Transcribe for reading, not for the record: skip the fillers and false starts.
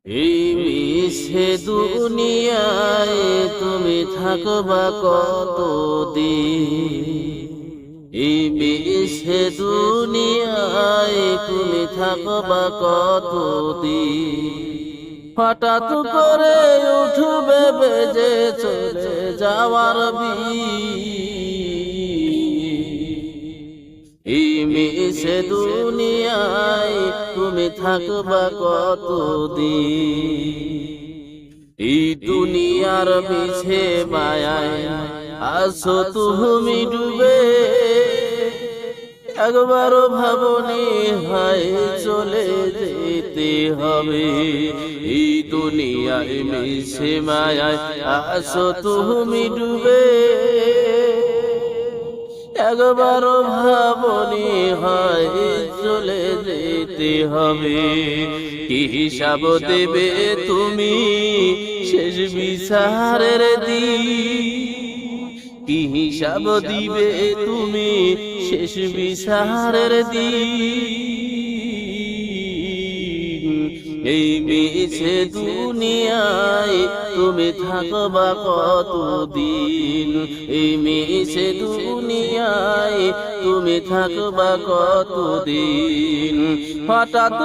এই মিছে দুনিয়ায় তুমি থাকবা কতদিন? এই মিছে দুনিয়ায় তুমি থাকবা কতদিন? হঠাৎ করে উঠবে বেজে চলে যাওয়ার এই মিছে দুনিয়ায় তুমি থাকবা কতদিন? এই দুনিয়ার মিছে মায়ায় আছো তুমি ডুবে, একবার ভাবনি হয় চলে যেতে হবে। এই দুনিয়ায় মিছে মায়ায় আছো তুমি ডুবে, একবার ভাবনি হয় চলে যেতে হবে। কি হিসাব দেবে তুমি শেষ বিচারের দিন? কি হিসাব দিবে তুমি শেষ বিচারের দিন? এই মিছে দুনিয়ায় তুমি থাকবা কতদিন? এই মিছে দুনিয়ায় তুমি থাকবা কতদিন? হঠাৎ